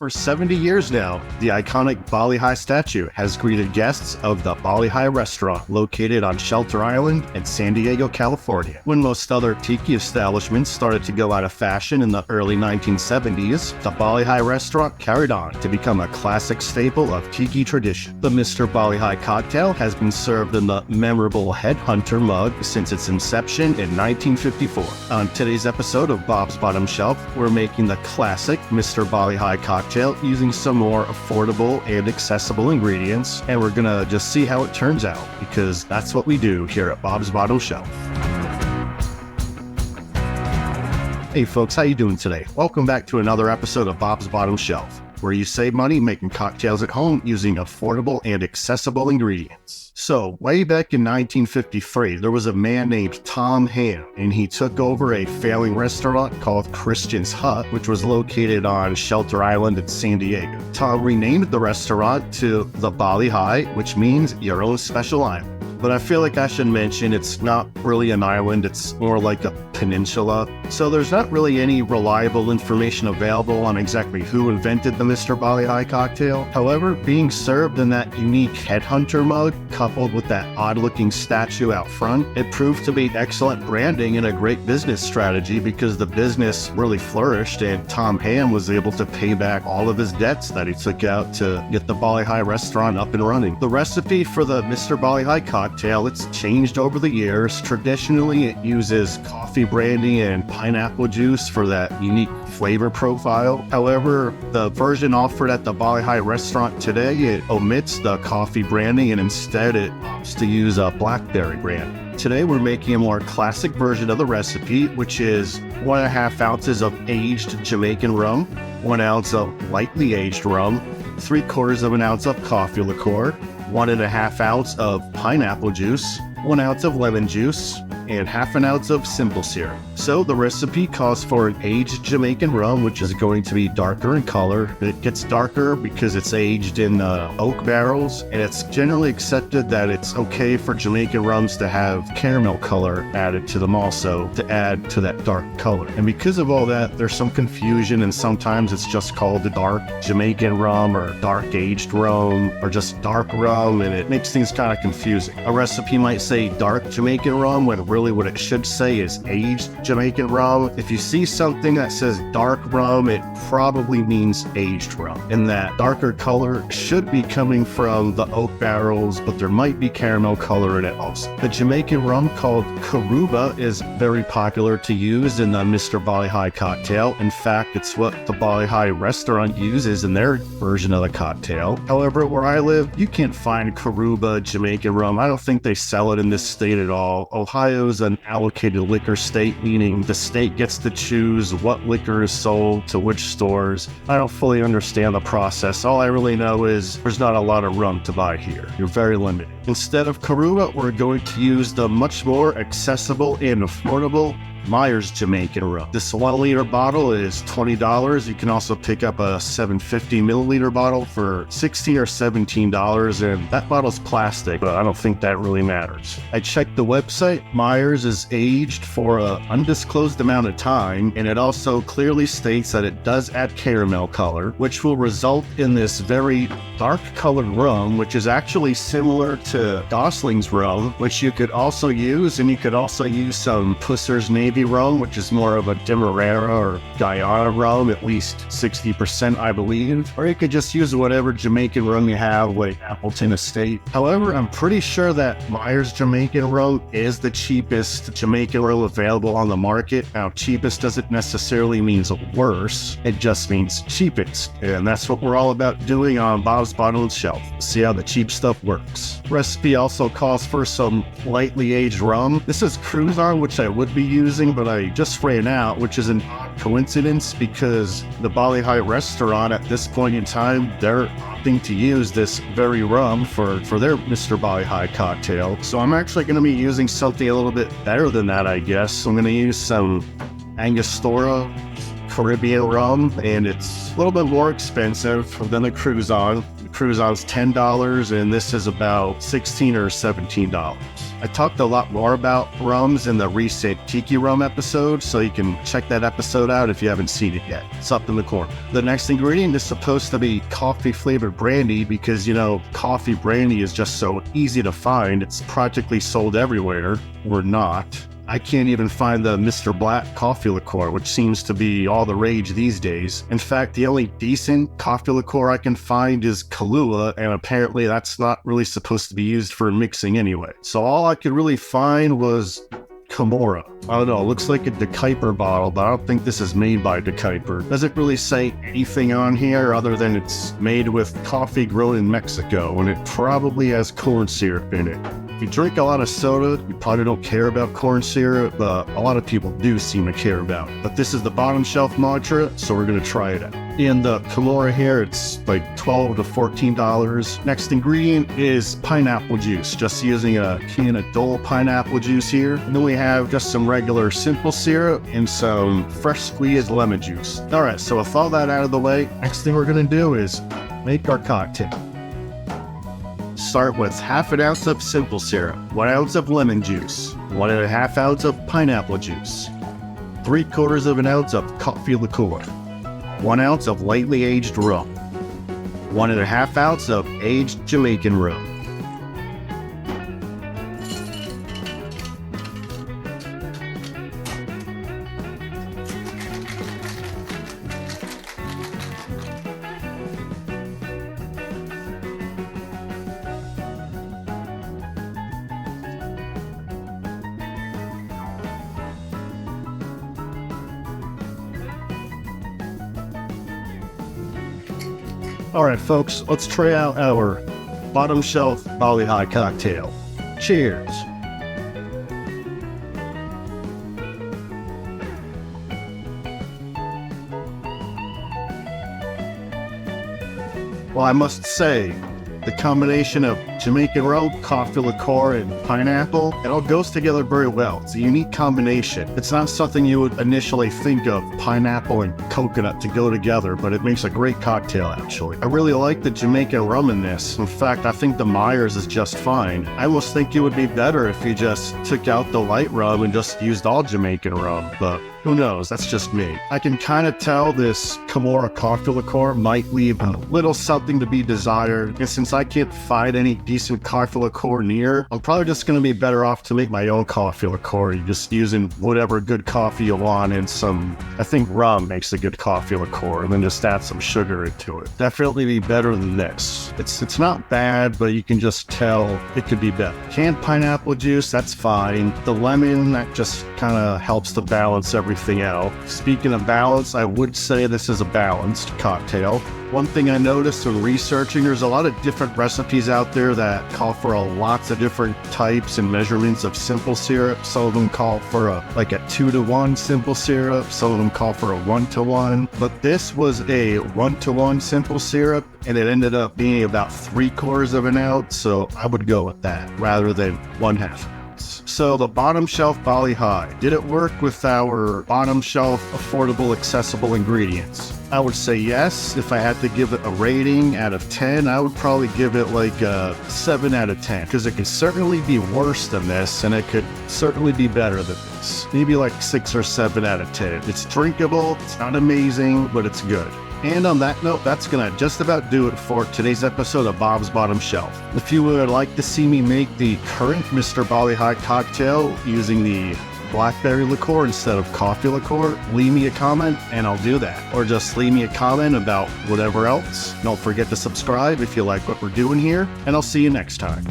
For 70 years now, the iconic Bali Hai statue has greeted guests of the Bali Hai Restaurant located on Shelter Island in San Diego, California. When most other tiki establishments started to go out of fashion in the early 1970s, the Bali Hai Restaurant carried on to become a classic staple of tiki tradition. The Mr Bali Hai cocktail has been served in the memorable Headhunter mug since its inception in 1954. On today's episode of Bob's Bottom Shelf, we're making the classic Mr Bali Hai cocktail using some more affordable and accessible ingredients, and we're gonna just see how it turns out, because that's what we do here at Bob's Bottom Shelf. Hey folks, how you doing today? Welcome back to another episode of Bob's Bottom Shelf, where you save money making cocktails at home using affordable and accessible ingredients. So, way back in 1953, there was a man named Tom Ham, and he took over a failing restaurant called Christian's Hut, which was located on Shelter Island in San Diego. Tom renamed the restaurant to the Bali Hai, which means your own special island. But I feel like I should mention it's not really an island, it's more like a peninsula. So there's not really any reliable information available on exactly who invented the Mr. Bali Hai cocktail. However, being served in that unique Headhunter mug, coupled with that odd-looking statue out front, it proved to be excellent branding and a great business strategy because the business really flourished and Tom Ham was able to pay back all of his debts that he took out to get the Bali Hai restaurant up and running. The recipe for the Mr. Bali Hai cocktail, it's changed over the years. Traditionally, it uses coffee brandy and pineapple juice for that unique flavor profile. However, the version offered at the Bali Hai restaurant today, it omits the coffee brandy and instead it opts to use a blackberry brandy. Today, we're making a more classic version of the recipe, which is 1.5 ounces of aged Jamaican rum, 1 ounce of lightly aged rum, 3/4 ounce of coffee liqueur, 1.5 ounce of pineapple juice, 1 ounce of lemon juice, and 1/2 ounce of simple syrup. So the recipe calls for an aged Jamaican rum, which is going to be darker in color. It gets darker because it's aged in oak barrels, and it's generally accepted that it's okay for Jamaican rums to have caramel color added to them also to add to that dark color. And because of all that, there's some confusion, and sometimes it's just called the dark Jamaican rum or dark aged rum or just dark rum, and it makes things kind of confusing. A recipe might say dark Jamaican rum when really what it should say is aged Jamaican rum. If you see something that says dark rum, it probably means aged rum. And that darker color should be coming from the oak barrels, but there might be caramel color in it also. The Jamaican rum called Coruba is very popular to use in the Mr. Bali Hai cocktail. In fact, it's what the Bali Hai restaurant uses in their version of the cocktail. However, where I live, you can't find Coruba Jamaican rum. I don't think they sell it in this state at all. Ohio's an allocated liquor state, meaning the state gets to choose what liquor is sold to which stores. I don't fully understand the process. All I really know is there's not a lot of rum to buy here. You're very limited. Instead of Coruba, we're going to use the much more accessible and affordable Myers Jamaican Rum. This 1 liter bottle is $20. You can also pick up a 750 milliliter bottle for $16 or $17, and that bottle's plastic, but I don't think that really matters. I checked the website. Myers is aged for an undisclosed amount of time, and it also clearly states that it does add caramel color, which will result in this very dark colored rum, which is actually similar to Gosling's rum, which you could also use, and you could also use some Pusser's Navy rum, which is more of a Demerara or Guyana rum, at least 60%, I believe. Or you could just use whatever Jamaican rum you have, like Appleton Estate. However, I'm pretty sure that Myers Jamaican Rum is the cheapest Jamaican rum available on the market. Now, cheapest doesn't necessarily mean worse, it just means cheapest. And that's what we're all about doing on Bob's Bottom Shelf. See how the cheap stuff works. Recipe also calls for some lightly aged rum. This is Cruzan, which I would be using, but I just ran out, which is an odd coincidence because the Bali Hai restaurant at this point in time, they're opting to use this very rum for their Mr. Bali Hai cocktail. So I'm actually going to be using something a little bit better than that, I guess. So I'm going to use some Angostura Caribbean rum, and it's a little bit more expensive than the Cruzan. The Cruzan's $10, and this is about $16 or $17. I talked a lot more about rums in the recent Tiki Rum episode, so you can check that episode out if you haven't seen it yet. It's up in the corner. The next ingredient is supposed to be coffee flavored brandy because, you know, coffee brandy is just so easy to find. It's practically sold everywhere, or not. I can't even find the Mr. Black coffee liqueur, which seems to be all the rage these days. In fact, the only decent coffee liqueur I can find is Kahlua, and apparently that's not really supposed to be used for mixing anyway. So all I could really find was Kamora. I don't know, it looks like a De Kuyper bottle, but I don't think this is made by De Kuyper. Doesn't really say anything on here other than it's made with coffee grown in Mexico, and it probably has corn syrup in it. If you drink a lot of soda, you probably don't care about corn syrup, but a lot of people do seem to care about it. But this is the bottom shelf mantra, so we're gonna try it out. In the Kamora here, it's like $12 to $14. Next ingredient is pineapple juice, just using a can of Dole pineapple juice here. And then we have just some regular simple syrup and some fresh squeezed lemon juice. All right, so with all that out of the way, next thing we're gonna do is make our cocktail. Start with half an ounce of simple syrup, 1 ounce of lemon juice, 1.5 ounces of pineapple juice, 3/4 of an ounce of coffee liqueur, 1 ounce of lightly aged rum, 1.5 ounces of aged Jamaican rum. All right, folks, let's try out our bottom shelf Bali Hai cocktail. Cheers. Well, I must say, the combination of Jamaican rum, coffee liqueur, and pineapple, it all goes together very well. It's a unique combination. It's not something you would initially think of, pineapple and coconut to go together, but it makes a great cocktail, actually. I really like the Jamaican rum in this. In fact, I think the Myers is just fine. I almost think it would be better if you just took out the light rum and just used all Jamaican rum, but who knows? That's just me. I can kind of tell this Kamora coffee liqueur might leave a little something to be desired, and since I can't find any decent coffee liqueur near, I'm probably just going to be better off to make my own coffee liqueur, just using whatever good coffee you want and some, I think rum makes a good coffee liqueur, and then just add some sugar into it. Definitely be better than this. It's not bad, but you can just tell it could be better. Canned pineapple juice, that's fine. The lemon, that just kind of helps to balance everything out. Speaking of balance, I would say this is a balanced cocktail. One thing I noticed when researching, there's a lot of different recipes out there that call for lots of different types and measurements of simple syrup. Some of them call for a 2-to-1 simple syrup. Some of them call for a 1-to-1. But this was a 1-to-1 simple syrup, and it ended up being about 3/4 of an ounce. So I would go with that rather than 1/2. So the bottom shelf Bali Hai, did it work with our bottom shelf affordable accessible ingredients? I would say yes. If I had to give it a rating out of 10, I would probably give it like a 7 out of 10, because it could certainly be worse than this, and it could certainly be better than this. Maybe like 6 or 7 out of 10. It's drinkable, it's not amazing, but it's good. And on that note, that's gonna just about do it for today's episode of Bob's Bottom Shelf. If you would like to see me make the current Mr. Bali Hai cocktail using the blackberry liqueur instead of coffee liqueur, leave me a comment and I'll do that. Or just leave me a comment about whatever else. Don't forget to subscribe if you like what we're doing here, and I'll see you next time.